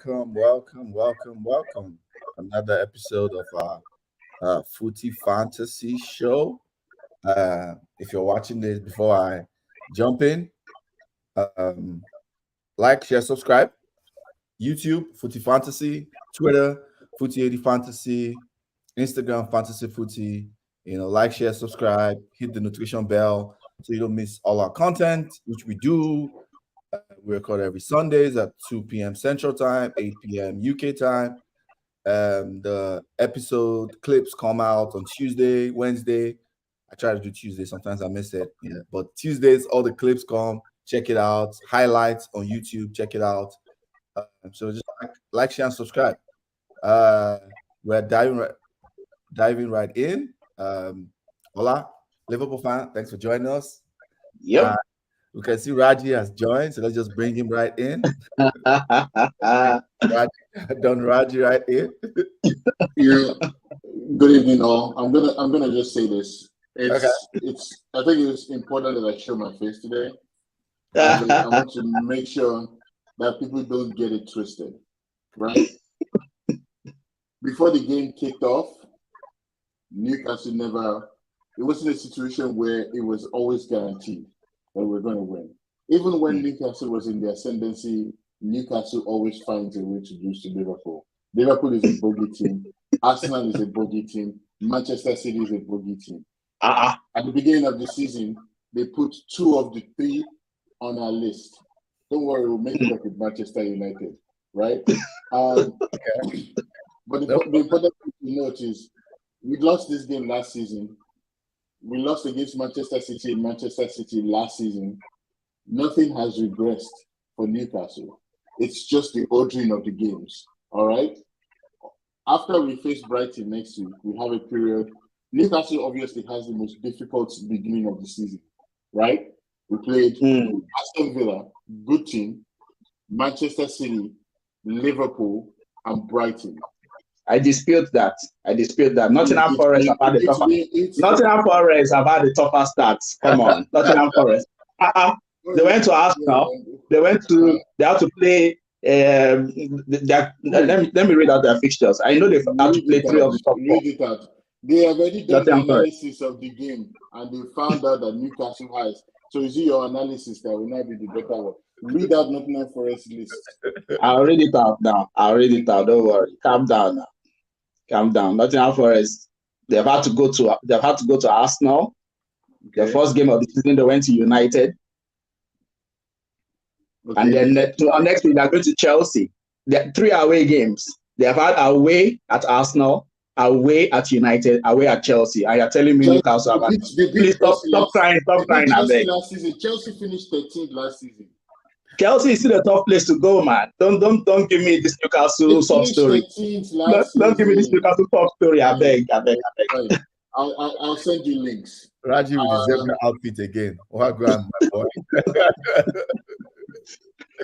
welcome. Another episode of our Footy Fantasy Show. If you're watching this before I jump in, um, like, share, subscribe. YouTube, Footy Fantasy. Twitter, Footy 80 Fantasy. Instagram, Fantasy Footy. Like, share, subscribe. Hit the notification bell so you don't miss all our content, which we do. We record every Sundays at 2 p.m. Central Time, 8 p.m. UK time. The episode clips come out on Tuesday, Wednesday. I try to do Tuesday. Sometimes I miss it. Yeah, but Tuesdays, all the clips come. Check it out. Highlights on YouTube. Check it out. So just like, share, and subscribe. We're diving right in. Hola, Liverpool fan. Thanks for joining us. Yep. We can see Raji has joined, so let's just bring him right in. Raji right in. Yeah. Good evening, all. I'm gonna just say this. I think it's important that I show my face today. I want to make sure that people don't get it twisted, right? Before the game kicked off, Newcastle it wasn't a situation where it was always guaranteed that we're going to win. Even when Newcastle was in the ascendancy, Newcastle always finds a way to lose to Liverpool. Liverpool is a bogey team. Arsenal is a bogey team. Manchester City is a bogey team. At the beginning of the season, they put 2 of the 3 on our list. Don't worry, we'll make it up with Manchester United, right? But the important thing to note is we lost this game last season. We lost against Manchester City in Manchester City last season. Nothing has regressed for Newcastle. It's just the ordering of the games, all right? After we face Brighton next week, we have a period. Newcastle obviously has the most difficult beginning of the season, right? We played Aston Villa, good team, Manchester City, Liverpool, and Brighton. I dispute that. Nottingham Forest have had the tougher stats. Come on, Nottingham Forest. They went to Arsenal. They have to play. Let me read out their fixtures. I know they have to play 3 of the top 4. They have already done the analysis of the game, and they found out that Newcastle has. So is it your analysis that will not be the better one? Read out Nottingham Forest list. I'll read it out now. Don't worry. Calm down. Nottingham Forest. They've had to go to Arsenal. Okay. The first game of the season, they went to United. Okay. And then next week, they're going to Chelsea. They're 3 away games. They have had away at Arsenal, away at United, away at Chelsea. And you're telling me Newcastle have please stop crying, I beg. Chelsea finished 13th last season. Chelsea is still a tough place to go, man. Don't give me this Newcastle soft story. Don't give me this Newcastle soft story. I beg. I'll send you links. Raji with his zebra outfit again. My boy.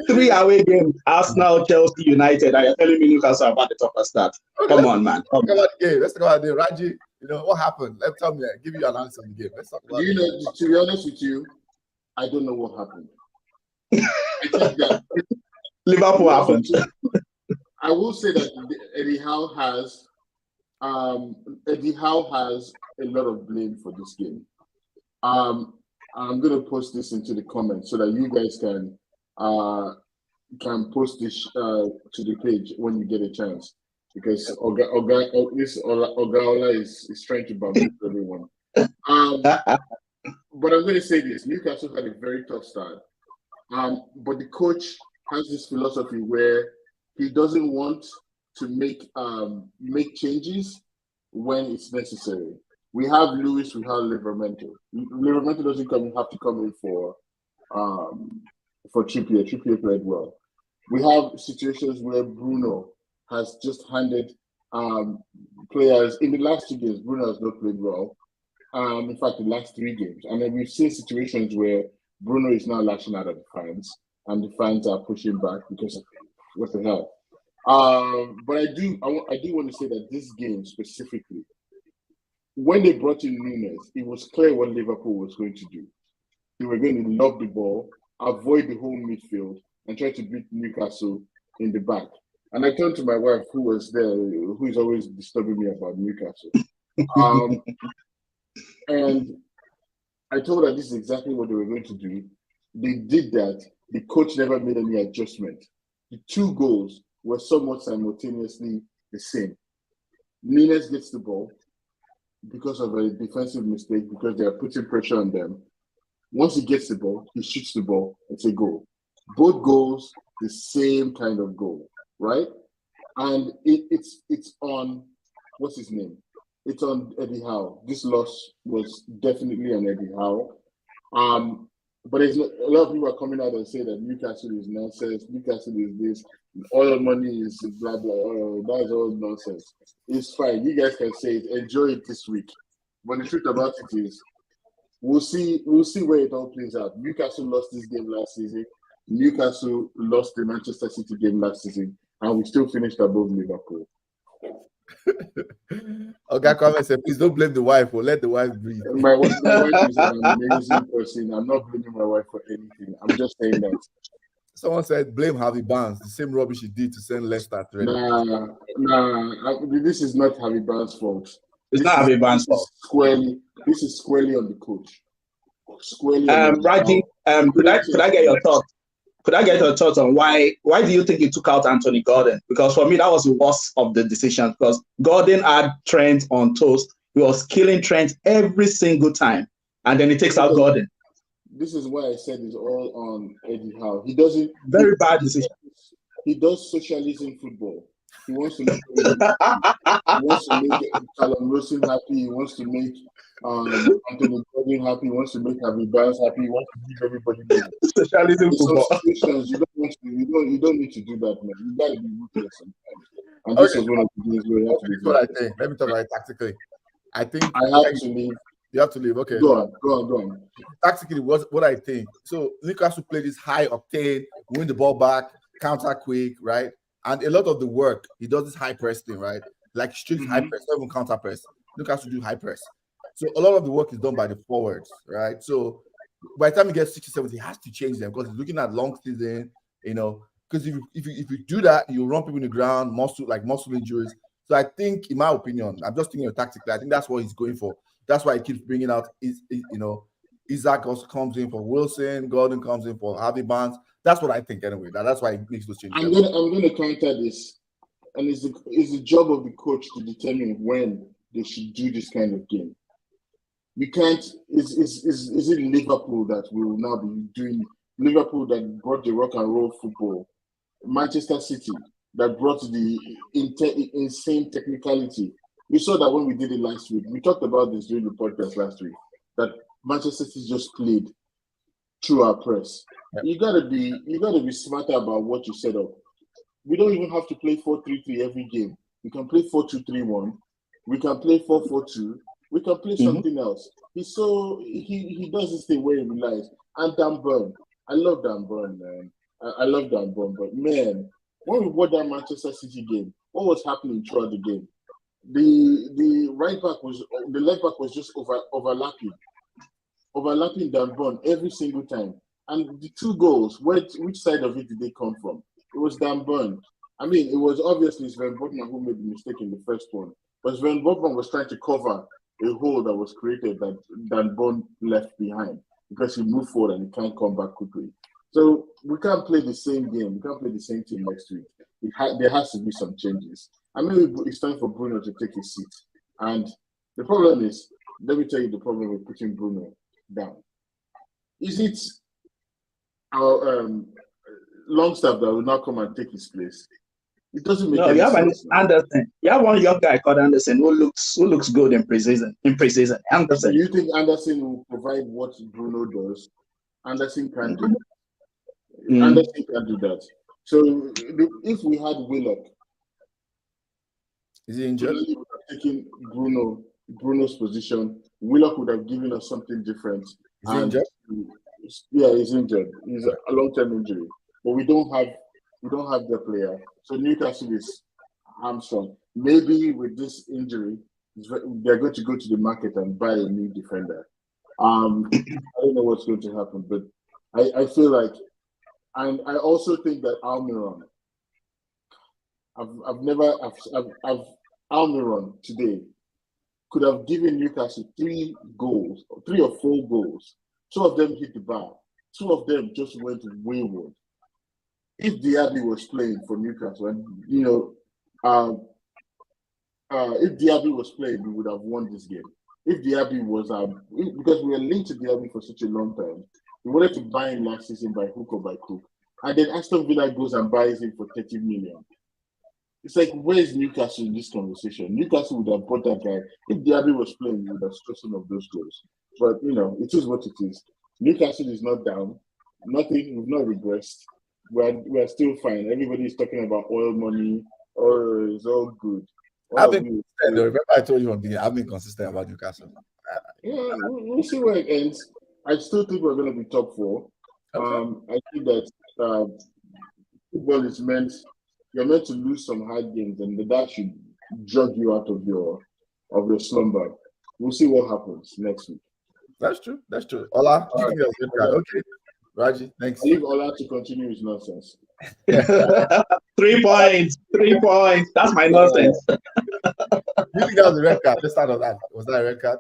3 away games: Arsenal, Chelsea, United. And you're telling me Newcastle about the tougher start. Come on, man. Let's talk about the game. Let's talk about the game. Raji, what happened? Tell me. Give you an answer on the game. Let's talk about it. To be honest with you, I don't know what happened. I think that Liverpool happened. I will say that Eddie Howe has a lot of blame for this game. I'm going to post this into the comments so that you guys can post this to the page when you get a chance, because Ogaola is trying to bamboozle everyone. But I'm going to say this: Newcastle had a very tough start. But the coach has this philosophy where he doesn't want to make changes when it's necessary. We have Lewis, we have Livramento. Livramento doesn't have to come in for Trippier. Trippier played well. We have situations where Bruno has just handed players in the last 2 games. Bruno has not played well. In fact, the last 3 games, and then we've seen situations where Bruno is now lashing out at the fans, and the fans are pushing back because of what the hell. But I do want to say that this game specifically, when they brought in Nunes, it was clear what Liverpool was going to do. They were going to lob the ball, avoid the whole midfield, and try to beat Newcastle in the back. And I turned to my wife, who was there, who is always disturbing me about Newcastle. And I told her this is exactly what they were going to do. They did that. The coach never made any adjustment. The 2 goals were somewhat simultaneously the same. Nunes gets the ball because of a defensive mistake, because they are putting pressure on them. Once he gets the ball, he shoots the ball. It's a goal. Both goals, the same kind of goal, right? And it's on, what's his name? It's on Eddie Howe. This loss was definitely on Eddie Howe. But a lot of people are coming out and say that Newcastle is nonsense. Newcastle is this. Oil money is blah blah. Oh, that's all nonsense. It's fine. You guys can say it. Enjoy it this week. But the truth about it is, we'll see where it all plays out. Newcastle lost this game last season. Newcastle lost the Manchester City game last season, and we still finished above Liverpool. Okay, comment said, please don't blame the wife or let the wife breathe. My wife is an amazing person. I'm not blaming my wife for anything. I'm just saying that. Someone said blame Harvey Barnes, the same rubbish he did to send Leicester to this is not Harvey Barnes' fault. It's not Harvey Barnes' fault. This is squarely on the coach. Raji, could I get your thoughts? Could I get your thoughts on why do you think you took out Anthony Gordon? Because for me, that was the worst of the decisions, because Gordon had Trent on toast. He was killing Trent every single time. And then he takes out Gordon. This is why I said it's all on Eddie Howe. He doesn't... Very bad decision. He does socialism football. He wants to make Callum Wilson happy. He wants to make Anthony Gordon happy. He wants to make Harvey Barnes happy. He wants to give everybody money. Socialism football. You don't need to do that, man. You gotta be ruthless sometimes. And this is one of the things where you have to be. What I think. Let me talk about it tactically. I think I have to leave. You have to leave. Okay. Go on. Tactically, what I think. So Newcastle played this high octane, win the ball back, counter quick, right? And a lot of the work, he does this high press thing, right? Like strict high press, not even counter press. Newcastle do high press. So a lot of the work is done by the forwards, right? So by the time he gets 60, 70, he has to change them because he's looking at long season, because if you do that, you run people in the ground, muscle injuries. So I think, in my opinion, I'm just thinking of tactically, I think that's what he's going for. That's why he keeps bringing out, Isaac also comes in for Wilson, Gordon comes in for Harvey Barnes. That's what I think anyway. That's why he makes those changes. I'm gonna counter this, and it's the job of the coach to determine when they should do this kind of game. We can't. Is it Liverpool that will now be doing? Liverpool that brought the rock and roll football, Manchester City that brought the insane technicality. We saw that when we did it last week. We talked about this during the podcast last week. That Manchester City just played through our press. Yep. You gotta be smarter about what you set up. We don't even have to play 4-3-3 every game. We can play 4-2-3-1. We can play 4-4-2. We can play something else. He does this thing where he relies. And Dan Burn. I love Dan Burn, man. I love Dan Burn. But man, when we watched that Manchester City game, what was happening throughout the game? The left back was just overlapping Dan Burn every single time. And the 2 goals, which side of it did they come from? It was Dan Burn. I mean, it was obviously Sven Botman who made the mistake in the first one. But Sven Botman was trying to cover a hole that was created that Dan Burn left behind because he moved forward and he can't come back quickly. So we can't play the same game. We can't play the same team next week. There has to be some changes. I mean, it's time for Bruno to take his seat. And the problem is, let me tell you the problem with putting Bruno down. Is it our Longstaff that will now come and take his place? It doesn't make any sense. Anderson. You have one young guy called Anderson who looks good in preseason. Anderson. Do you think Anderson will provide what Bruno does? Anderson can't do that. Anderson can't do that. So if we had Willock, is he injured? He would have taken Bruno's position. Willock would have given us something different. Is he injured? Yeah, he's injured. He's a long-term injury. But we don't have the player. So Newcastle is hamstrung. Maybe with this injury, they're going to go to the market and buy a new defender. I don't know what's going to happen, but I feel like, and I also think that Almiron, Almiron today could have given Newcastle 3 goals, 3 or 4 goals. 2 of them hit the bar. 2 of them just went wayward. If Diaby was playing for Newcastle, and if Diaby was playing, we would have won this game. If Diaby was, because we were linked to Diaby for such a long time, we wanted to buy him last season by hook or by crook, and then Aston Villa goes and buys him for 30 million. It's like, where's Newcastle in this conversation? Newcastle would have bought that guy. If Diaby was playing, we would have scored some of those goals. But it is what it is. Newcastle is not down. Nothing. We've not regressed. We're still fine. Everybody is talking about oil money. Oh, it's all good. Remember I told you from the beginning, I've been consistent about Newcastle. Yeah, we'll see where it ends. I still think we're going to be top 4. Okay. I think that football is you're meant to lose some hard games, and that should jog you out of your slumber. We'll see what happens next week. That's true. Ola, give me a good card. Okay. Raji, thanks. I leave Ola to continue his nonsense. 3 points. 3 points. That's my nonsense. You think that was a red card? Let's start on that. Was that a red card?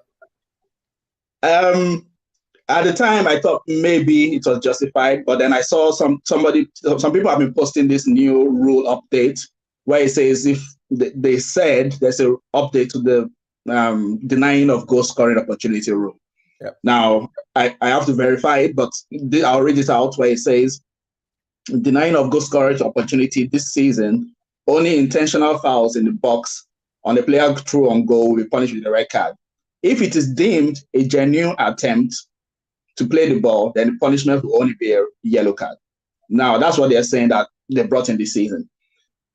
At the time, I thought maybe it was justified, but then I saw some people have been posting this new rule update where it says if they said there's an update to the denying of goal scoring opportunity rule. Yep. Now, I have to verify it, but I'll read it out where it says denying of goal scoring opportunity this season, only intentional fouls in the box on a player through on goal will be punished with a red card. If it is deemed a genuine attempt to play the ball, then the punishment will only be a yellow card. Now, that's what they're saying that they brought in this season.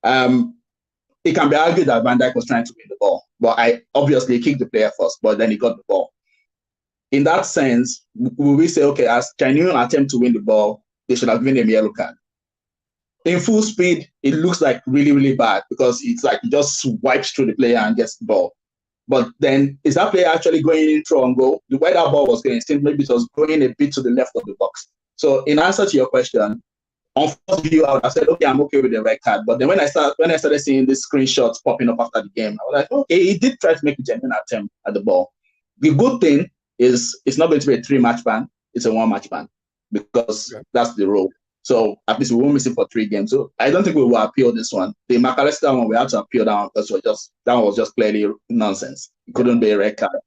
It can be argued that Van Dijk was trying to win the ball, but I obviously kicked the player first, but then he got the ball. In that sense, will we say, okay, as genuine attempt to win the ball, they should have given him a yellow card? In full speed, it looks like really, really bad because it's like he just swipes through the player and gets the ball. But then, is that player actually going in through on goal? The way that ball was going, maybe it was going a bit to the left of the box. So, in answer to your question, on first view, I would have said, okay, I'm okay with the red card. But then when I started seeing these screenshots popping up after the game, I was like, okay, he did try to make a genuine attempt at the ball. The good thing is it's not going to be a 3-match ban; it's a 1-match ban because that's the rule. So at least we won't miss it for 3 games. So I don't think we will appeal this one. The McAllister one, we had to appeal that one because that one was just clearly nonsense. It couldn't be a red card.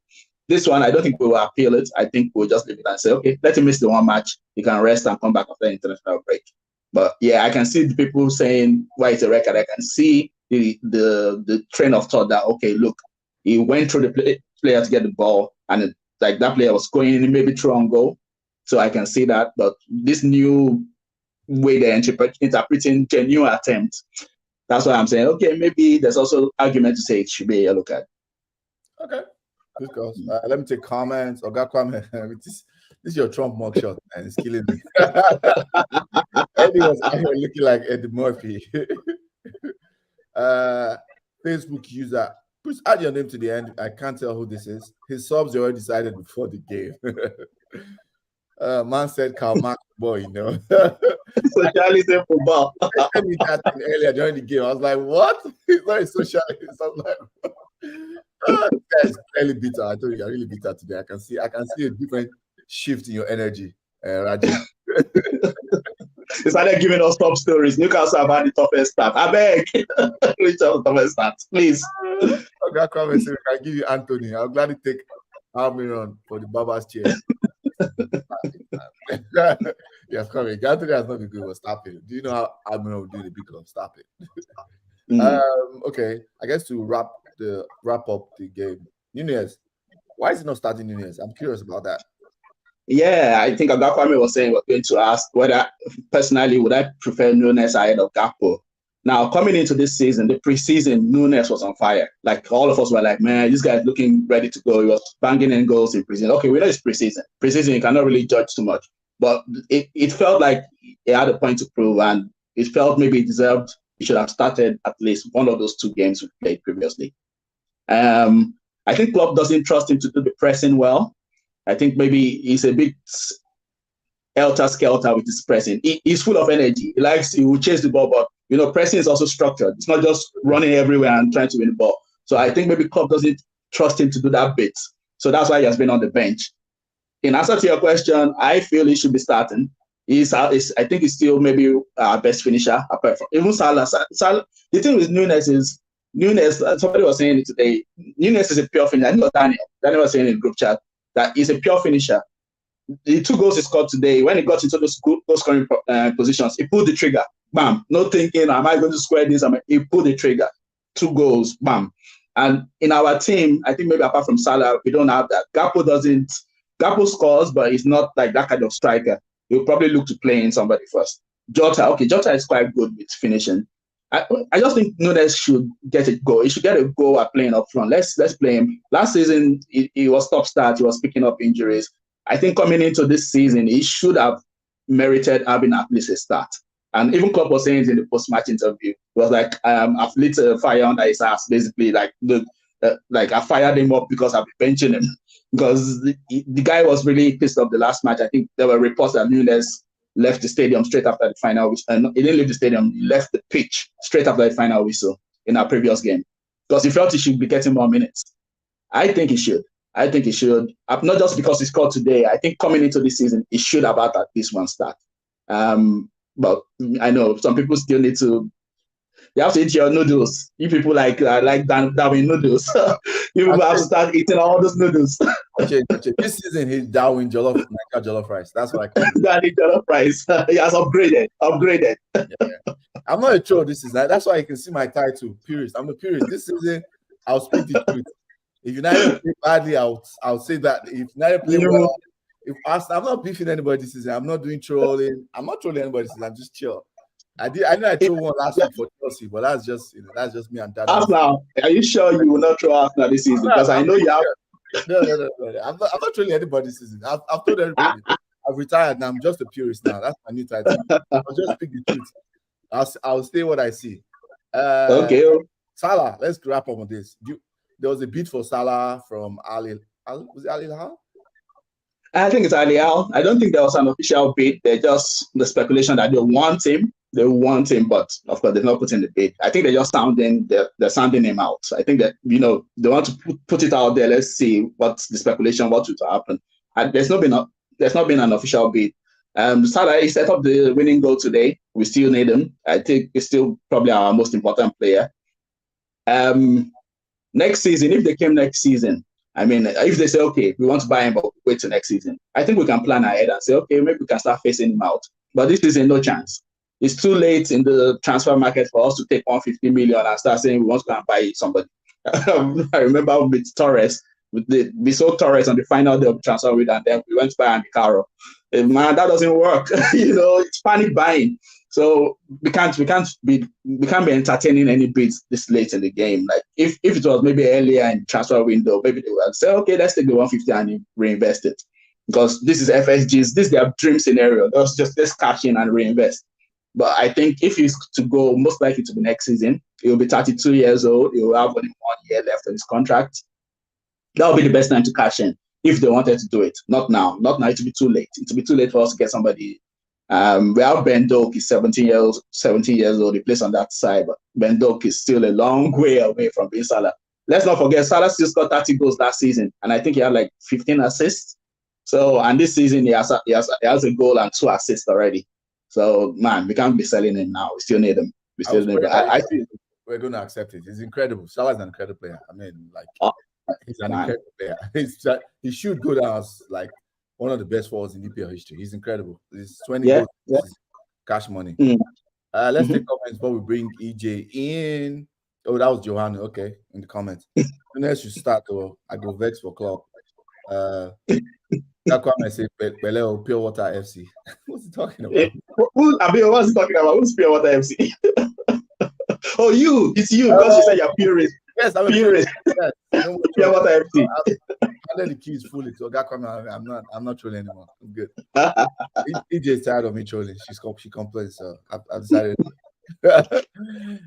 This one, I don't think we will appeal it. I think we'll just leave it and say, okay, let him miss the 1 match. He can rest and come back after the international break. But yeah, I can see the people saying why it's a red card. I can see the train of thought that, okay, look, he went through the player to get the ball, and like that player was going in maybe through on goal. So I can see that. But this new way they're interpreting genuine attempt, that's why I'm saying, okay, maybe there's also argument to say it should be a yellow card. Okay. Good calls. Let me take comments. Oga Kwame, this is your Trump mugshot, and it's killing me. Anyone's looking like Eddie Murphy. Facebook user, please add your name to the end. I can't tell who this is. His subs already decided before the game. Man said Karl Marx boy, Socialism football. I said me that thing earlier during the game. I was like, what? It's not a socialist. I was like, this guy's clearly bitter. I told you, you're really bitter today. I can see a different shift in your energy, Raji. They started giving us top stories. Newcastle have had the toughest start. I beg, reach out the toughest start, please. Okay, come and say we can give you Anthony. I'll gladly take Almiron for the Baba's chair. Yes, coming. Anthony has not been good, but stop it. Do you know how Almiron will do the big club? Stop it. Okay, I guess to wrap up the game, Nunez. Why is he not starting Nunez? I'm curious about that. Yeah, I think Agakwame was saying, we're going to ask whether personally would I prefer Nunez ahead of Gakpo. Now, coming into this season, the preseason, Nunez was on fire. Like, all of us were like, man, this guy's looking ready to go. He was banging in goals in preseason. Okay, we know it's preseason. Preseason, you cannot really judge too much. But it felt like he had a point to prove, and it felt maybe he deserved, he should have started at least one of those 2 games we played previously. I think Klopp doesn't trust him to do the pressing well. I think maybe he's a bit helter-skelter with his pressing. He's full of energy. He will chase the ball, but pressing is also structured. It's not just running everywhere and trying to win the ball. So I think maybe Klopp doesn't trust him to do that bit. So that's why he has been on the bench. In answer to your question, I feel he should be starting. I think he's still maybe our best finisher, apart from even Salah. The thing with Nunes is, somebody was saying it today, Nunes is a pure finisher. I think Daniel was saying in the group chat that he's a pure finisher. The 2 goals he scored today, when he got into those goal scoring positions, he pulled the trigger. Bam. No thinking, am I going to square this? He pulled the trigger. 2 goals. Bam. And in our team, I think maybe apart from Salah, we don't have that. Gakpo scores, but he's not like that kind of striker. He'll probably look to play in somebody first. Jota is quite good with finishing. I just think Nunes should get a goal. He should get a goal at playing up front. Let's play him. Last season, he was top start. He was picking up injuries. I think coming into this season, he should have merited having at least a start. And even Klopp was saying it in the post-match interview. It was like, I've lit a fire under his ass, basically. Like I fired him up because I've been benching him. Because the guy was really pissed off the last match. I think there were reports that Nunes left the stadium straight after the final whistle. He didn't leave the stadium. He left the pitch straight after the final whistle in our previous game. Because he felt he should be getting more minutes. I think he should. Not just because he scored today. I think coming into this season, he should have had at least one start. But I know some people still need to. You have to eat your noodles. You people like Darwin noodles. You people have to start eating all those noodles. Okay. This season he's Darwin jollof rice. That's what I call it. Darwin jollof rice. He has upgraded. Yeah. I'm not a troll this season. That's why you can see my title. Purist. I'm a purist. This season I'll speak the truth. If United play badly, I'll say that. If United play well, I'm not beefing anybody this season. I'm not doing trolling. I'm not trolling anybody this season. I'm just chill. I know I threw one last week for Chelsea, but that's just me and Dad. Arsenal, are you sure you will not throw Arsenal this season? Because I know you have. No. I'm not trolling anybody this season. I've told everybody. I've retired now. I'm just a purist now. That's my new title. I'll just speak the truth. I'll say what I see. Okay. Salah, let's wrap up on this. There was a bid for Salah from Ali. Was it Ali Al? I think it's Ali Al. I don't think there was an official bid. They're just the speculation that they want him. They want him, but of course they're not putting the bid. I think they're just they're sounding him out. So I think that they want to put it out there. Let's see what's the speculation, what will happen. And there's not been an official bid. Salah, he set up the winning goal today. We still need him. I think he's still probably our most important player. Next season, if they came next season, I mean, if they say, okay, we want to buy him, but wait till next season, I think we can plan ahead and say, okay, maybe we can start facing him out. But this season, no chance. It's too late in the transfer market for us to take 150 million and start saying we want to go and buy somebody. I remember with Torres, we sold Torres on the final day of the transfer window, and then we went to buy Andy Carroll. Man, that doesn't work. It's panic buying. So we can't be entertaining any bids this late in the game. Like if it was maybe earlier in the transfer window, maybe they would say, okay, let's take the 150 and reinvest it. Because this is FSG's, this is their dream scenario. Let's cash in and reinvest. But I think if he's to go, most likely to be next season, he'll be 32 years old. He will have only 1 year left on his contract. That would be the best time to cash in if they wanted to do it. Not now. Not now. It will be too late. It will be too late for us to get somebody. We have Ben Doak. He's 17 years old. He plays on that side, but Ben Doak is still a long way away from being Salah. Let's not forget, Salah still scored 30 goals last season, and I think he had like 15 assists. So, and this season he has a goal and 2 assists already. So, man, we can't be selling him now. We still need him. I think we're going to accept it. He's incredible. Salah's an incredible player. I mean, he's an incredible player. He should go down as like one of the best forwards in EPL history. He's incredible. He's 20 goals. Yeah. Cash money. Let's take comments before we bring EJ in. Oh, that was Johanna. Okay, in the comments. Next, you start. I go vex for club. That comment say Peleo Pure Water FC. What's he talking about? What's he talking about? Who's Pure Water FC? Oh, you! It's you because you said you're purist. Yes, I'm a purist. Yes. Pure Water FC. I let the keys fully. So that comment, I'm not trolling anymore. I'm good. EJ is tired of me trolling. She complains. So I've decided.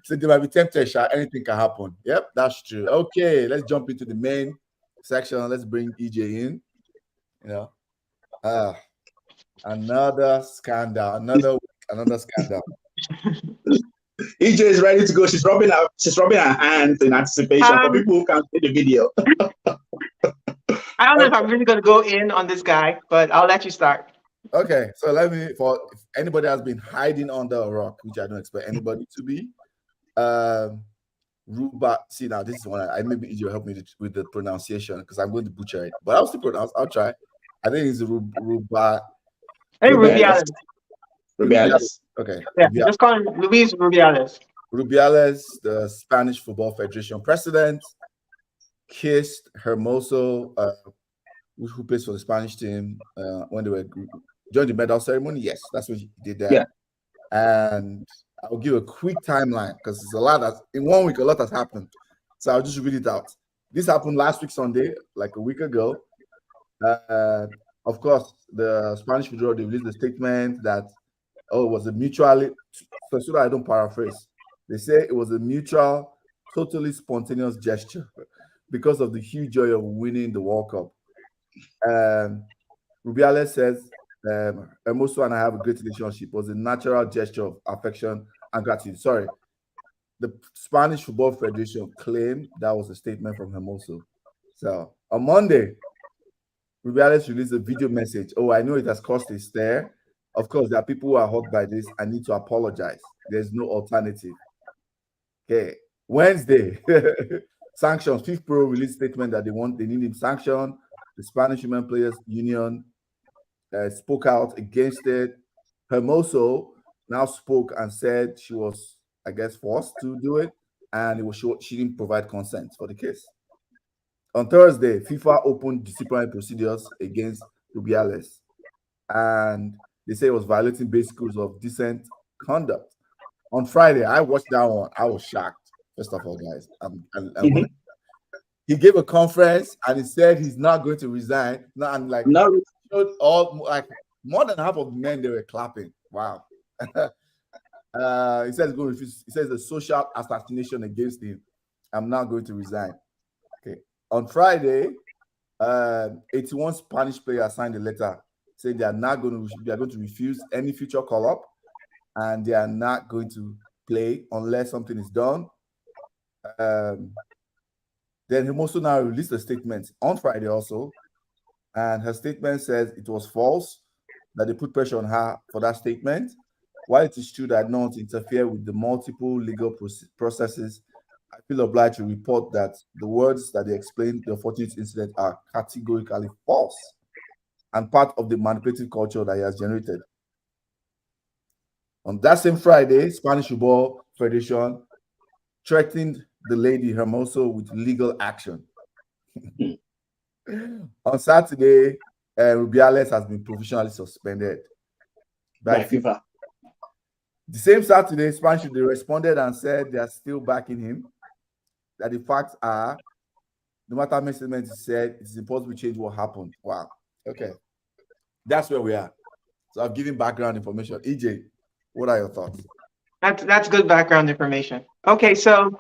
So they might be tempted. Anything can happen. Yep, that's true. Okay, let's jump into the main section. Let's bring EJ in. Another scandal. Another scandal. EJ is ready to go. She's rubbing her hands in anticipation for people who can't see the video. I don't know if I'm really going to go in on this guy, but I'll let you start. Okay, so if anybody has been hiding under a rock, which I don't expect anybody to be, see now, this is one I maybe EJ will help me with the pronunciation because I'm going to butcher it, but I'll still pronounce. I'll try. I think it's Rubiales. Rubiales. Okay. Yeah, just call him Luis Rubiales. Rubiales, the Spanish Football Federation president, kissed Hermoso, who plays for the Spanish team, when they were during the medal ceremony. Yes, that's what he did there. Yeah. And I'll give a quick timeline because there's a lot in 1 week, a lot has happened. So I'll just read it out. This happened last week Sunday, like a week ago. Of course, the Spanish Federation released a statement that it was a mutually, so that I don't paraphrase. They say it was a mutual, totally spontaneous gesture because of the huge joy of winning the World Cup. Rubiales says, Hermoso and I have a great relationship. It was a natural gesture of affection and gratitude. Sorry. The Spanish Football Federation claimed that was a statement from Hermoso. So on Monday, Rubiales released a video message. Oh, I know it has caused a stir. Of course, there are people who are hurt by this. I need to apologize. There's no alternative. Okay. Wednesday, sanctions. FIFPro released a statement that they need him sanctioned. The Spanish Women Players Union spoke out against it. Hermoso now spoke and said she was, I guess, forced to do it, and she didn't provide consent for the case. On Thursday, FIFA opened disciplinary procedures against Rubiales, and they say it was violating basic rules of decent conduct. On Friday, I watched that one. I was shocked. First of all, guys, he gave a conference and he said he's not going to resign. No, and like more than half of the men they were clapping. Wow. He says going to refuse. He says the social assassination against him. I'm not going to resign. Okay. On Friday, 81 Spanish players signed a letter saying they are going to refuse any future call-up, and they are not going to play unless something is done. Then Hermoso now released a statement on Friday also, and her statement says it was false, that they put pressure on her for that statement. While it is true that not to interfere with the multiple legal processes, I feel obliged to report that the words that they explained the unfortunate incident are categorically false and part of the manipulative culture that he has generated. On that same Friday, Spanish Football Federation threatened the lady Hermoso with legal action. On Saturday, Rubiales has been provisionally suspended by FIFA. The same Saturday, Spanish they responded and said they are still backing him. That the facts are, no matter how many statements he said, it's impossible to change what happened. Wow. Okay. That's where we are. So I've given background information. EJ, what are your thoughts? That's good background information. Okay, so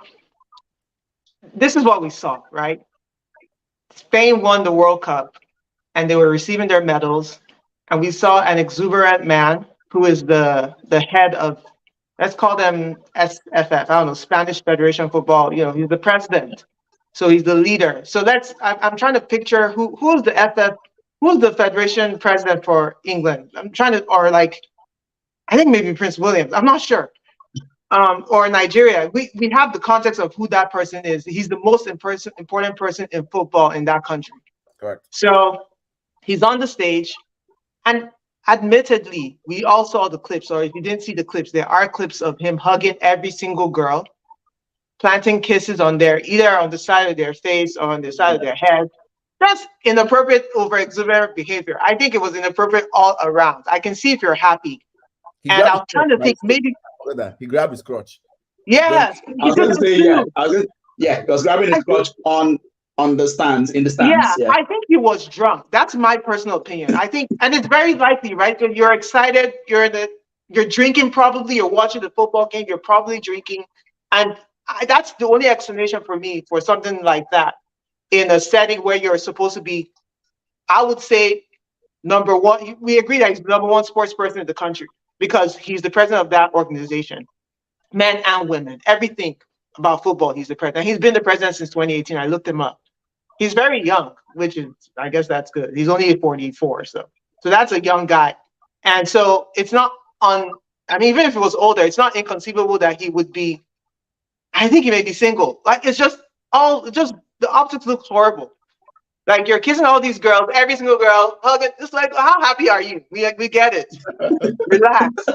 this is what we saw, right? Spain won the World Cup and they were receiving their medals, and we saw an exuberant man who is the head of, let's call them SFF, I don't know, Spanish Federation Football, he's the president. So he's the leader. So I'm trying to picture who's the Federation president for England. I think maybe Prince William, I'm not sure. Or Nigeria. We have the context of who that person is. He's the most important person in football in that country. Correct. So he's on the stage, and admittedly, we all saw the clips, or if you didn't see the clips, there are clips of him hugging every single girl, planting kisses on either on the side of their face or on the side of their head. That's inappropriate, over-exuberant behavior. I think it was inappropriate all around. I can see if you're happy. And I was trying to think maybe he grabbed his crotch. Yeah. I was going to say, he was grabbing his crotch in the stands. Yeah, I think he was drunk. That's my personal opinion. I think, and it's very likely, right? If you're excited, you're drinking probably, you're watching the football game, you're probably drinking. And that's the only explanation for me for something like that in a setting where you're supposed to be, I would say, number one. We agree that he's the number one sports person in the country because he's the president of that organization. men and women, everything about football. He's the president. He's been the president since 2018. I looked him up. He's very young, which is, I guess that's good. He's only 44, so that's a young guy. And so it's not I mean, even if it was older, it's not inconceivable that he would be, I think he may be single. Like, it's just the optics look horrible. Like, you're kissing all these girls, every single girl, hugging. It's like, how happy are you? We get it. Relax.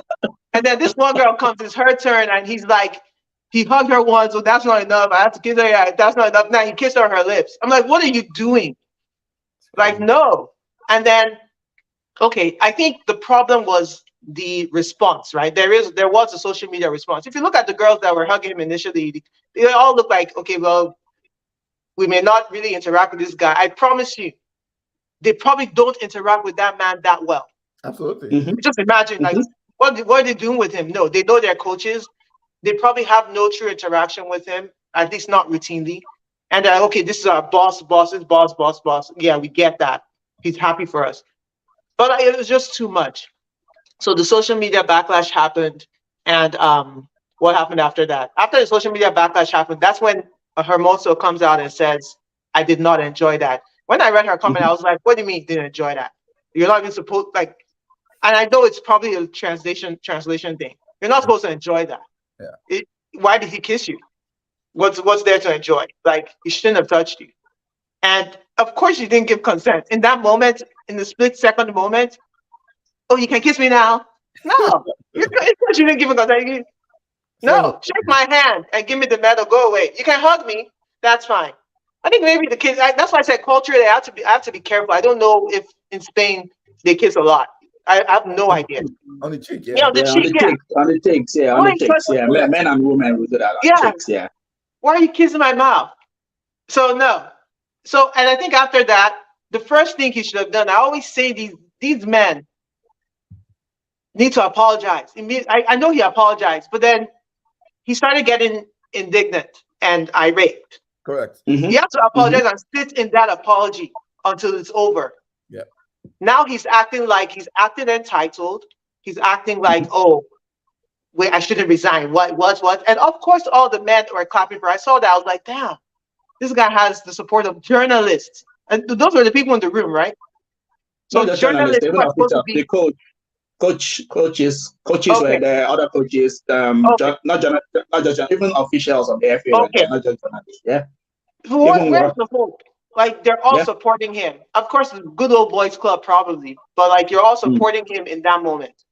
And then this one girl comes, it's her turn, and he's like, he hugged her once, so that's not enough. I have to kiss her, yeah, that's not enough. Now he kissed her on her lips. I'm like, what are you doing? Like, no. And then, okay, I think the problem was the response, right? There was a social media response. If you look at the girls that were hugging him initially, they all look like, okay, well, we may not really interact with this guy. I promise you, they probably don't interact with that man that well. Absolutely. Mm-hmm. Just imagine, like, what are they doing with him? No, they know their coaches. They probably have no true interaction with him, at least not routinely. And they're like, okay, this is our boss. Yeah, we get that. He's happy for us. But it was just too much. So the social media backlash happened. And what happened after that? After the social media backlash happened, that's when Hermoso comes out and says, I did not enjoy that. When I read her comment, I was like, what do you mean you didn't enjoy that? You're not even supposed, like, and I know it's probably a translation thing. You're not supposed to enjoy that. Yeah. Why did he kiss you? What's there to enjoy? Like, he shouldn't have touched you. And of course you didn't give consent. In that moment, in the split second moment, oh, you can kiss me now? No. You didn't give consent. No, shake my hand and give me the medal, go away. You can hug me, that's fine. I think maybe the kids, that's why I said culturally I have to be careful. I don't know if in Spain they kiss a lot. I have no idea. On the cheek, yeah. Yeah, on the cheeks, yeah. Men and women will do that on cheeks, yeah. Why are you kissing my mouth? So no. So, and I think after that, the first thing he should have done, I always say these men need to apologize. I know he apologized, but then he started getting indignant and irate. Correct. Mm-hmm. He has to apologize and sit in that apology until it's over. Yeah. Now he's acting entitled. He's acting like, oh, wait, I shouldn't resign. What? And of course, all the men were clapping for. I saw that. I was like, damn, this guy has the support of journalists. And those were the people in the room, right? So the journalists, even the coaches okay. were there, other coaches, okay. not just even officials of the FA, okay. Not just journalists, yeah. Where's the hope? Like, they're all supporting him. Of course, the good old boys club probably, but like, you're all supporting him in that moment.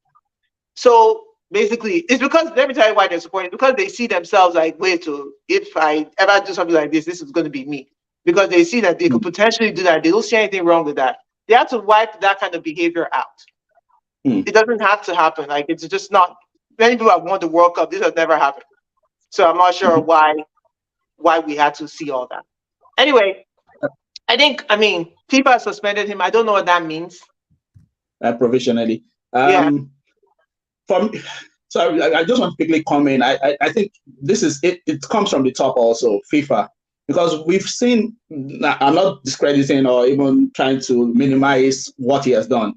So basically, it's because, let me tell you why they're supporting, because they see themselves like, wait, if I ever do something like this is going to be me. Because they see that they could potentially do that. They don't see anything wrong with that. They have to wipe that kind of behavior out. It doesn't have to happen. Like, it's just not, many people have won the World Cup. This has never happened. So I'm not sure why we had to see all that. Anyway, FIFA suspended him. I don't know what that means. Provisionally. So I just want to quickly comment. I think this is it. It comes from the top also, FIFA, because we've seen. I'm not discrediting or even trying to minimize what he has done,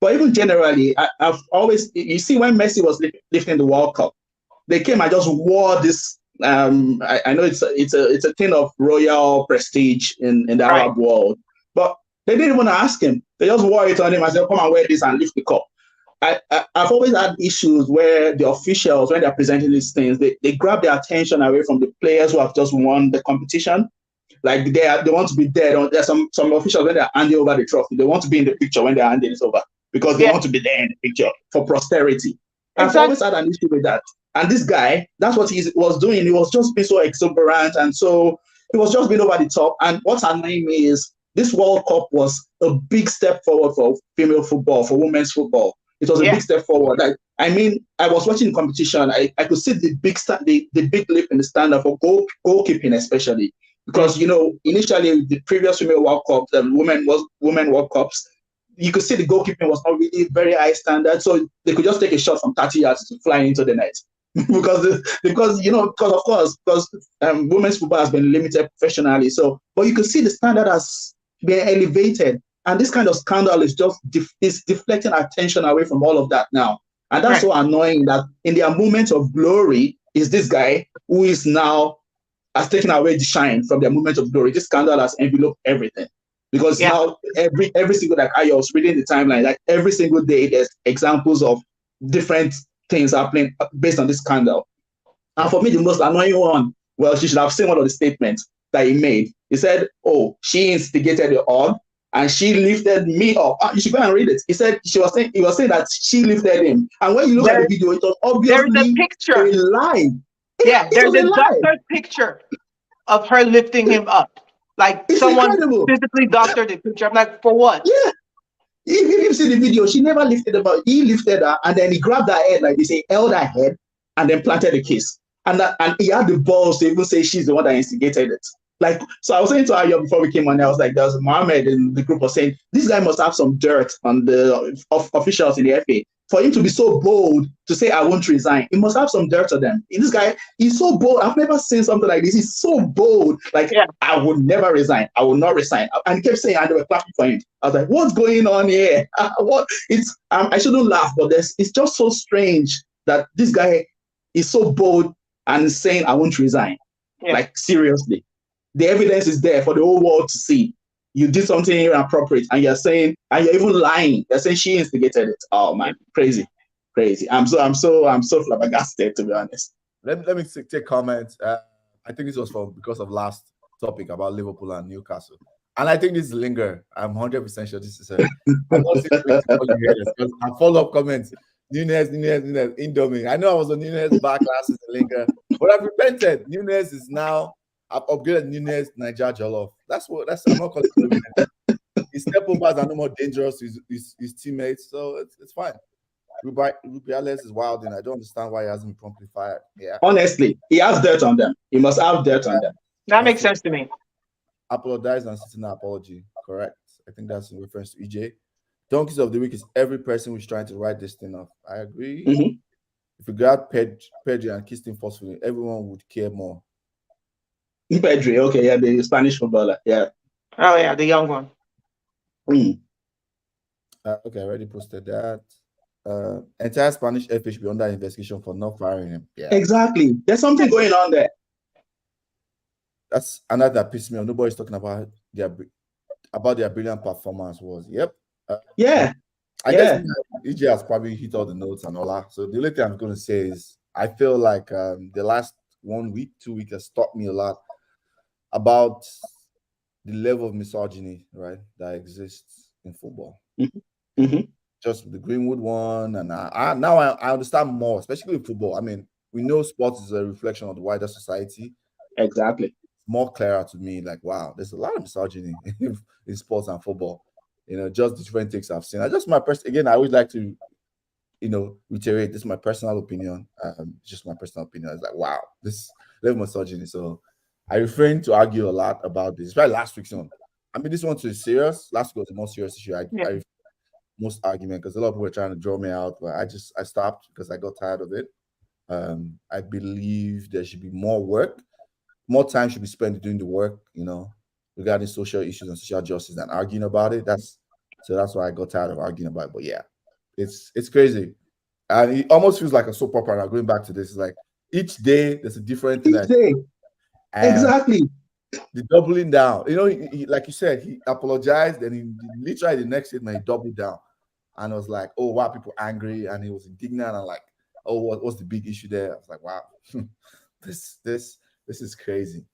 but even generally, I've always, you see, when Messi was lifting the World Cup, they came and just wore this. I know it's a thing of royal prestige in the Arab world, but they didn't even ask him. They just wore it on him and said, "Come and wear this and lift the cup." I've always had issues where the officials, when they're presenting these things, they grab their attention away from the players who have just won the competition. Like, they want to be there. There's some officials, when they're handing over the trophy, they want to be in the picture when they're handing it over because they want to be there in the picture for posterity. I've always had an issue with that. And this guy, that's what he was doing. He was just being so exuberant, and so he was just being over the top. And what's annoying me is this World Cup was a big step forward for female football, for women's football. It was a big step forward. Like, I was watching the competition. I could see the big leap in the standard for goalkeeping, especially because initially the previous female World Cup, the women World Cups, you could see the goalkeeping was not really very high standard, so they could just take a shot from 30 yards to fly into the net. because women's football has been limited professionally. So, but you can see the standard has been elevated, and this kind of scandal is just deflecting attention away from all of that now, and that's so annoying. That in their moments of glory, is this guy who is now has taken away the shine from their moment of glory. This scandal has enveloped everything. Because now every single, like I was reading the timeline, like every single day there's examples of different things happening based on this scandal. And for me, the most annoying one, well, she should have seen one of the statements that he made. He said, "Oh, she instigated the odd and she lifted me up." You should go and read it. He was saying that she lifted him. And when you look at the video, it was obviously there's a picture. A lie. Yeah, there's a doctored picture of her lifting him up. Like it's someone incredible. Physically doctored the picture. I'm like, for what? Yeah. If you see the video, she never lifted him up. He lifted her and then he grabbed her head, like they say, held her head and then planted the kiss. And he had the balls to even say she's the one that instigated it. Like, so I was saying to her before we came on, I was like, there was Mohammed in the group was saying, this guy must have some dirt on the officials in the FA. For him to be so bold to say, I won't resign, he must have some dirt on them. This guy, he's so bold. I've never seen something like this. He's so bold. Like, I would never resign. I will not resign. And he kept saying, and they were clapping for him. I was like, what's going on here? I shouldn't laugh, but it's just so strange that this guy is so bold and saying, I won't resign. Yeah. Like, seriously. The evidence is there for the whole world to see. You did something inappropriate and you're saying, and you're even lying. You're saying she instigated it. Oh man, crazy. I'm so flabbergasted, to be honest. Let me take comments. I think this was because of last topic about Liverpool and Newcastle. And I think this is linger. I'm 100% sure this is a follow-up comments. Nunes, Indomie. I know I was on Nunes back last season, linger. But I've repented. Nunes is now, I've upgraded Nunes Niger Jollof. I'm not calling it. His step overs are no more dangerous to his teammates, so it's fine. Rubiales is wild, and I don't understand why he hasn't been promptly fired. Yeah. Honestly, he has dirt on them. He must have dirt on them. That makes sense to me. Apologize and sitting an apology. Correct. I think that's in reference to EJ. Donkeys of the week is every person who's trying to write this thing off. I agree. Mm-hmm. If you got Pedri and kissed him forcefully, everyone would care more. Pedri, okay, yeah, the Spanish footballer, yeah. Oh yeah, the young one. Okay, I already posted that. Entire Spanish FA should be under investigation for not firing him. Yeah, exactly. There's something going on there. That's another that pissed me off. Nobody's talking about their brilliant performance. Yep. Yeah. I guess EJ has probably hit all the notes and all that. So the only thing I'm going to say is I feel like the last 1 week, 2 weeks has taught me a lot about the level of misogyny, right, that exists in football. Mm-hmm. Just the Greenwood one, and now I understand more, especially in football. I mean, we know sports is a reflection of the wider society. Exactly. It's more clearer to me, like, wow, there's a lot of misogyny in sports and football. Just the different things I've seen. I always like to, reiterate, this is my personal opinion. Just my personal opinion. It's like, wow, this level of misogyny. So I refrain to argue a lot about this. It's probably last week's one. I mean, this one is serious. Last week was the most serious issue. I most argument because a lot of people were trying to draw me out, but I stopped because I got tired of it. I believe there should be more work. More time should be spent doing the work, regarding social issues and social justice than arguing about it. That's why I got tired of arguing about it. But yeah, it's crazy. And it almost feels like a soap opera. Now going back to this, it's like each day there's a different thing. Each day. Exactly. The doubling down. He, like you said, he apologized, and he literally the next statement he doubled down. And I was like, oh, why are people angry? And he was indignant and like, oh, what's the big issue there? I was like, wow, this is crazy.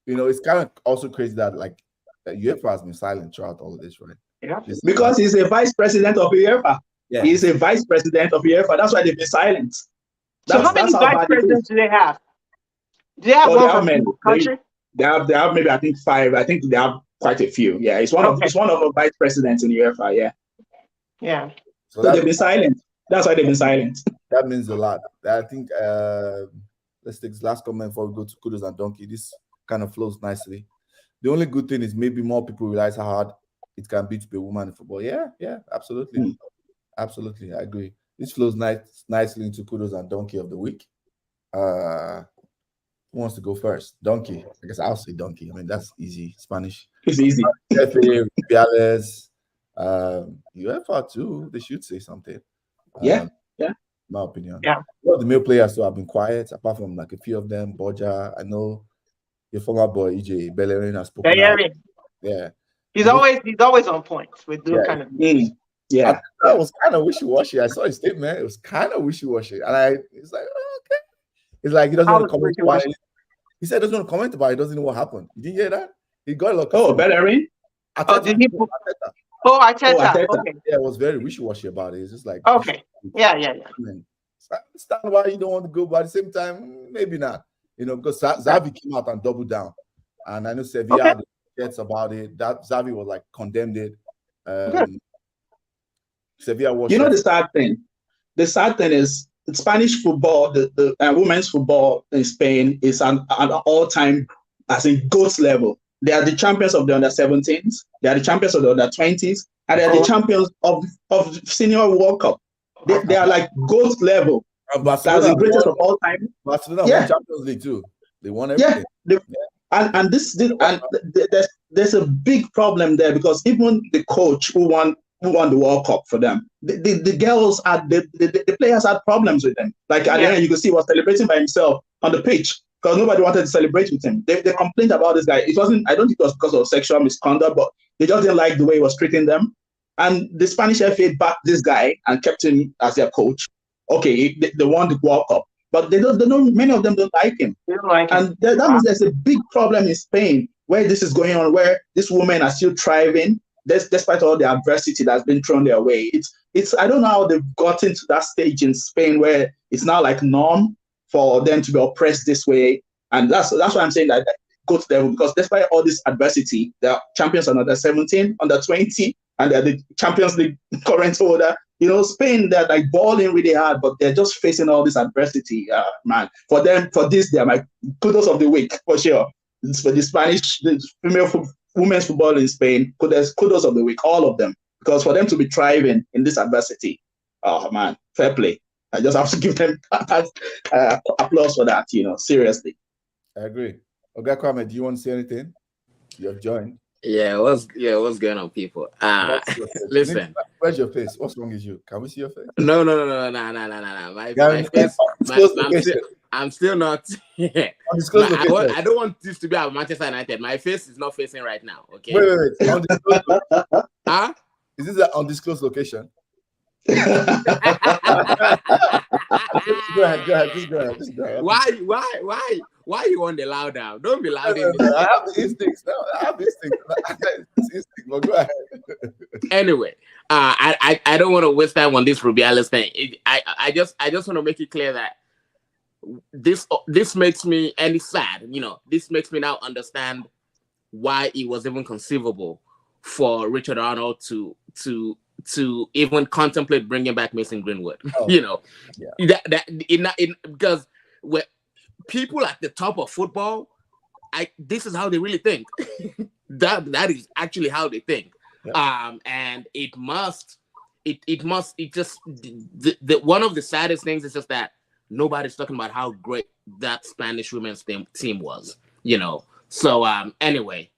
It's kind of also crazy that like UEFA has been silent throughout all of this, right? Yeah. Because he's a vice president of UEFA. Yeah. He's a vice president of UEFA. That's why they've been silent. So how many vice presidents do they have? Do they have one from the country? They have maybe, I think 5. I think they have quite a few. Yeah, it's one of the vice presidents in UEFA. Yeah. Yeah. So they've been silent. That's why they've been silent. That means a lot. I think let's take this last comment before we go to Kudos and Donkey. This kind of flows nicely. The only good thing is maybe more people realize how hard it can be to be a woman in football. Yeah, absolutely. Absolutely, I agree. This flows nicely into Kudos and Donkey of the week. Who wants to go first? Donkey. I guess I'll say Donkey. I mean, that's easy. Spanish. It's easy. FA, Rubiales, UEFA too. They should say something. Yeah. my opinion. Yeah. All the male players have been quiet, apart from like a few of them. Borja, I know your former boy EJ Bellerin has spoken out. Yeah. He's always on point with those kind of things. Yeah. That was kind of wishy-washy. I saw his statement. It was kind of wishy-washy. And it's like, oh, okay. It's like he doesn't want to comment about it. He said he doesn't want to comment about it. He doesn't know what happened. You didn't hear that? He got a lot of Bellerin? Did he? Arteta. Okay. Yeah, it was very wishy-washy about it. It's just like, okay. Yeah. I understand why you don't want to go, but at the same time, maybe not. Because Xavi came out and doubled down. And I know Sevilla had gets about it. That Xavi was like condemned it. Sevilla was. The sad thing. The sad thing is Spanish football, the women's football in Spain is an all-time, as in GOAT level. They are the champions of the under-17s. They are the champions of the under-20s, and they are the champions of Senior World Cup. They are like GOAT level. That's the greatest of all time. Barcelona won Champions League too. They won everything. And there's a big problem there, because even the coach who won the World Cup for them, the girls the players had problems with them. Like at the end, you could see he was celebrating by himself on the pitch because nobody wanted to celebrate with him. They complained about this guy. I don't think it was because of sexual misconduct, but they just didn't like the way he was treating them. And the Spanish FA backed this guy and kept him as their coach. Okay, they won the World Cup, but they don't. Many of them don't like him. They don't like him. And that means there's a big problem in Spain where this is going on, where these women are still thriving despite all the adversity that's been thrown their way. It's I don't know how they've gotten to that stage in Spain where it's now like norm for them to be oppressed this way. And that's why I'm saying that go to them, because despite all this adversity, they're champions on under 17, under 20, and they're the Champions League current holder. Spain, they're like balling really hard, but they're just facing all this adversity, man. For this, they're my kudos of the week, for sure. It's for the Spanish, the women's football in Spain, kudos of the week, all of them. Because for them to be thriving in this adversity, oh man, fair play. I just have to give them applause for that, seriously. I agree. Okay, Kwame, do you want to say anything? You have joined. Yeah, what's going on, people? Listen. Where's your face? What's wrong with you? Can we see your face? No. My face. I'm still not. I don't want this to be about Manchester United. My face is not facing right now. Okay. Wait. Undisclosed. Huh? Is this an undisclosed location? Go ahead. Just go ahead. Why you want the loud down? Don't be loud. I have the instincts. But go ahead. Anyway, I don't want to waste time on this Rubiales thing. I just want to make it clear that this makes me, and it's sad, this makes me now understand why it was even conceivable for Richard Arnold to even contemplate bringing back Mason Greenwood. Because people at the top of football, this is how they really think. that is actually how they think. And one of the saddest things is just that nobody's talking about how great that Spanish women's team was, So anyway,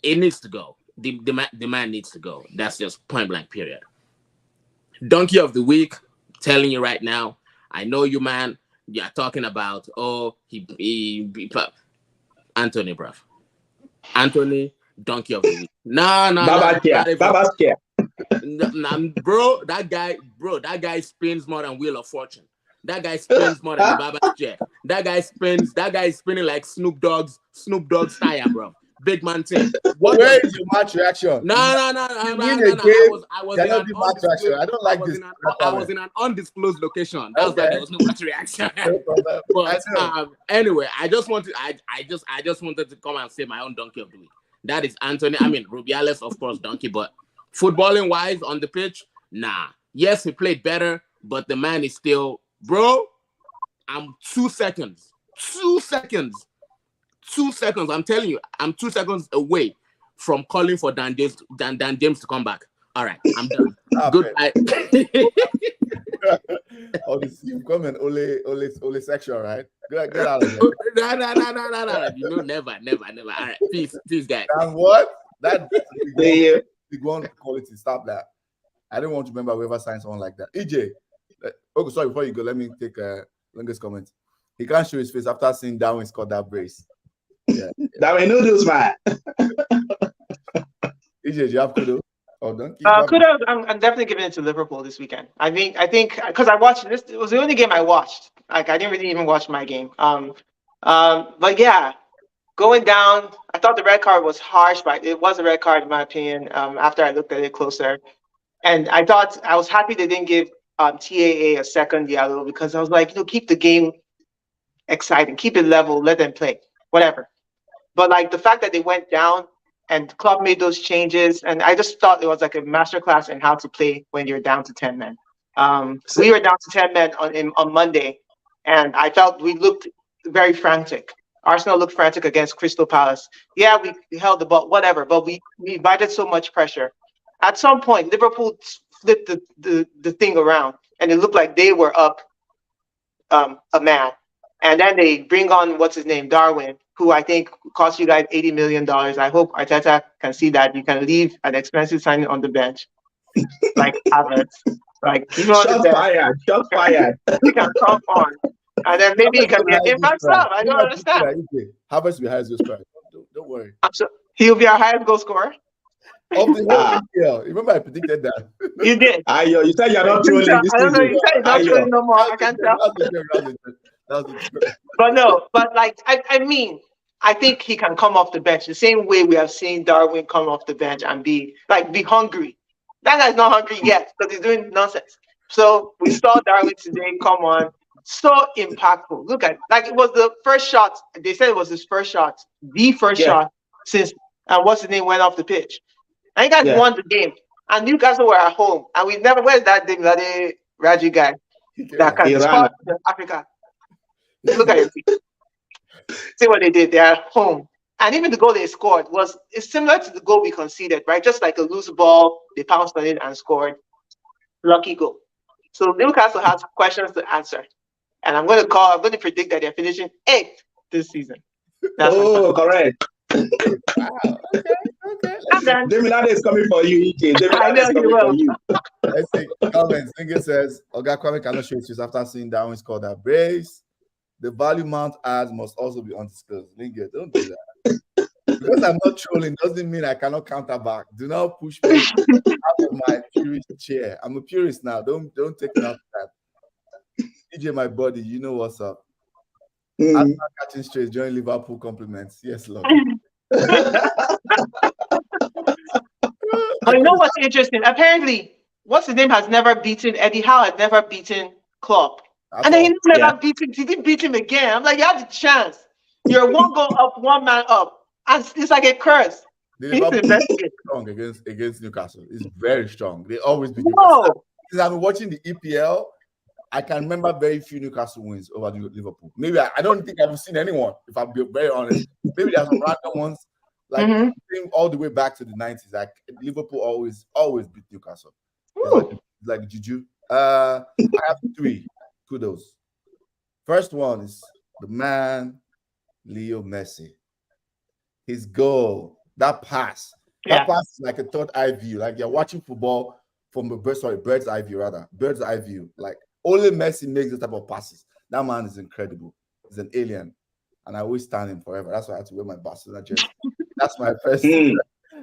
it needs to go. The man needs to go. That's just point blank, period. Donkey of the week, telling you right now, I know you, man. You're talking about, he Anthony, bruv. Anthony, donkey of the week. No. Baba's care. Bro, that guy spins more than Wheel of Fortune. That guy spins more than the Baba's chair. That guy is spinning like Snoop Dogg's tire, bro. Big man thing. Where is your match reaction? No. I was in an undisclosed location. That's why there was no match reaction. But anyway, I just wanted to come and say my own donkey of the week. That is Anthony. I mean, Rubiales, of course, donkey, but footballing wise on the pitch, nah. Yes, he played better, but the man is still, bro. I'm 2 seconds. 2 seconds. 2 seconds. I'm telling you, I'm 2 seconds away from calling for Dan James to come back. All right, I'm done. Goodbye. You've come an Ole sexual, right? Get out of here. No. Never. All right, peace, guys. And what? That big one quality. Stop that. I don't want to remember whoever signed someone like that. EJ, Oh, sorry. Before you go, let me take longest comment. He can't show his face after seeing Darwin score that brace. Yeah. Darwin noodles, man. EJ, do you have Kudos or Donkey? Kudos. I'm definitely giving it to Liverpool this weekend. I think because I watched this. It was the only game I watched. Like I didn't really even watch my game. But yeah, going down. I thought the red card was harsh, but it was a red card in my opinion. After I looked at it closer, and I was happy they didn't give TAA a second yellow because I was like, keep the game exciting, keep it level, let them play, whatever. But like the fact that they went down and club made those changes, and I just thought it was like a masterclass in how to play when you're down to 10 men. We were down to 10 men on Monday, and I felt we looked very frantic. Arsenal looked frantic against Crystal Palace. Yeah, we held the ball, whatever, but we invited so much pressure. At some point, Liverpool flipped the thing around, and it looked like they were up a man. And then they bring on, what's his name, Darwin, who I think cost you guys $80 million. I hope Arteta can see that you can leave an expensive signing on the bench, like Havertz. Like, Shot fired. He can come on. And then maybe he can be an impact sub. I don't understand. Havertz will be highest goal scorer. Don't worry. He'll be our highest goal scorer. Of the whole EPL. Remember I predicted that. You did. Ayo, you said you're not trolling this I don't know. You said you're not trolling no more. I can't tell. But like, I mean, I think he can come off the bench the same way we have seen Darwin come off the bench and be hungry. That guy's not hungry yet because he's doing nonsense. So we saw Darwin today come on, so impactful. Look at it was the first shot. They said it was his first shot, shot since what's his name went off the pitch. And you guys won the game. And Newcastle were at home, and we never. Where's that Raji guy that can score in Africa? Look at it. See what they did. They're at home. And even the goal they scored it's similar to the goal we conceded, right? Just like a loose ball, they pounced on it and scored. Lucky goal. So Newcastle has questions to answer. And I'm going to predict that they're finishing 8th this season. That's correct. Wow. Okay. Demilade is coming for you, EK. Demilade is coming for you. Let's see. Comments. Singer says, Oga Kwame cannot show his after seeing Darwin score that brace. The value Mount adds must also be undisclosed. Linger, don't do that. Because I'm not trolling doesn't mean I cannot counter back. Do not push me out of my purist chair. I'm a purist now. Don't take me out of that. DJ, my buddy, you know what's up. I'm not catching straight. Join Liverpool compliments. Yes, Lord. But you know what's interesting? Apparently, what's his name has never beaten Eddie Howe has never beaten Klopp. And then he never beat him. He didn't beat him again. I'm like, you had the chance. You're one goal up, one man up. And it's like a curse. Strong against Newcastle. It's very strong. They always beat Newcastle. Since I've been watching the EPL, I can remember very few Newcastle wins over Liverpool. Maybe I don't think I've seen anyone, if I'm being very honest. Maybe there's some random ones, like all the way back to the 90s. Like Liverpool always beat Newcastle. It's like juju. I have 3 kudos. First one is the man, Leo Messi. His goal, that pass. That pass is like a third eye view. Like you're watching football from a bird's eye view, rather. Bird's eye view. Like only Messi makes this type of passes. That man is incredible. He's an alien. And I always stand him forever. That's why I have to wear my Barcelona jersey. That's my first.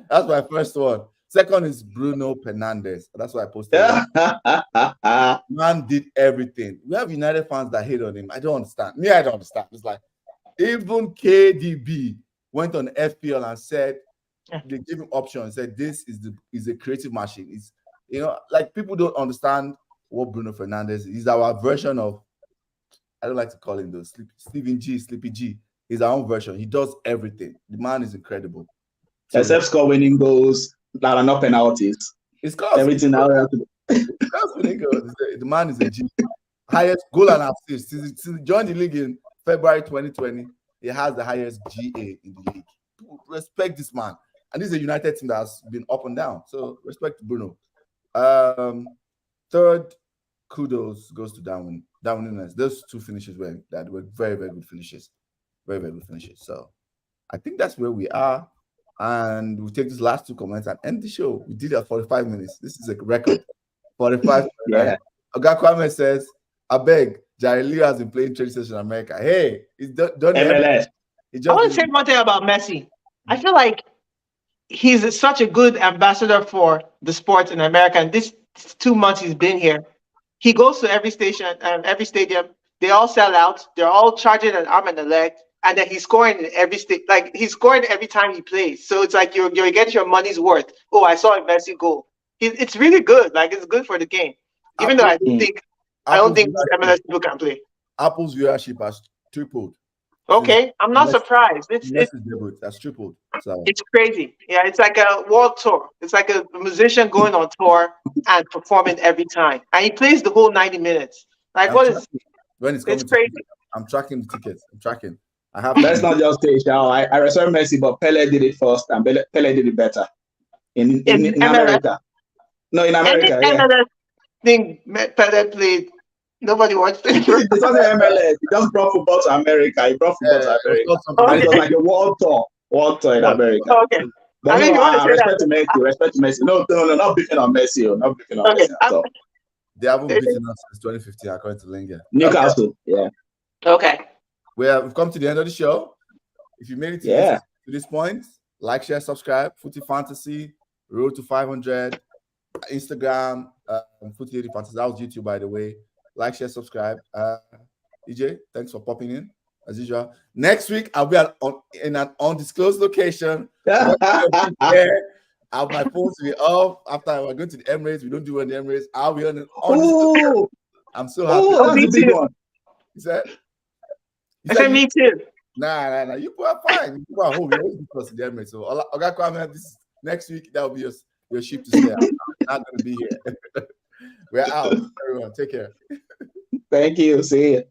That's my first one. Second is Bruno Fernandes. That's why I posted. Man did everything. We have United fans that hate on him. I don't understand. I don't understand. It's like even KDB went on FPL and said they gave him options. Said this is a creative machine. It's like people don't understand what Bruno Fernandes is. He's our version of, I don't like to call him those Sleepy G. He's our own version. He does everything. The man is incredible. So, except score winning goals that are not penalties. It's everything now. The man is a G. Highest goal and assist. Since he joined the league in February 2020, he has the highest GA in the league. Respect this man. And this is a United team that has been up and down. So respect Bruno. Third, kudos goes to Darwin Núñez. Those 2 finishes were very, very good finishes. Very, very good finishes. So I think that's where we are. And we'll take these last 2 comments and end the show. We did it at 45 minutes. This is a record. 45 minutes. Oga Kwame says, I beg, Jared Lee has been playing training session in America. Hey, he's done MLS. I want to say one thing about Messi. I feel like he's such a good ambassador for the sport in America. And this 2 months he's been here, he goes to every station and every stadium. They all sell out. They're all charging an arm and a leg. And then he's scoring in every state. Like he's scoring every time he plays. So it's like you're getting your money's worth. Oh, I saw a Messi goal. It's really good. Like it's good for the game. Even though I don't think MLS people can play. Apple's viewership has tripled. Okay, I'm not surprised. That's tripled. So it's crazy. Yeah, it's like a world tour. It's like a musician going on tour and performing every time, and he plays the whole 90 minutes. Like it's crazy. I'm tracking the tickets. I'm tracking. I have. Let's not just say, I respect Messi, but Pele did it first, and Pele did it better in America. No, in America. MLS thing Pele played. Nobody wants to. It's not the MLS. He just brought football to America. He brought football to America. And it was like a world tour in America. Okay. But respect to Messi. No, not beating on Messi. Not beating on Messi at all. They haven't beaten us since 2015, according to Linga. Newcastle, yeah. Okay. We've come to the end of the show. If you made it to this point, like, share, subscribe. Footy Fantasy, Road to 500, Instagram, Footy Fantasy. That was YouTube, by the way. Like, share, subscribe. EJ, thanks for popping in, as usual. Next week, I'll be in an undisclosed location. My phones will be off. After we're going to the Emirates, we don't do it in the Emirates. I'll be on an undisclosed. I'm so happy. That's a big one. Is that? I said me too. Nah. You are fine. You are home. You're always close to the Emirates. So, Oga Kwame, this next week, that will be your ship to stay. I'm not going to be here. We're out. Everyone, take care. Thank you. See you.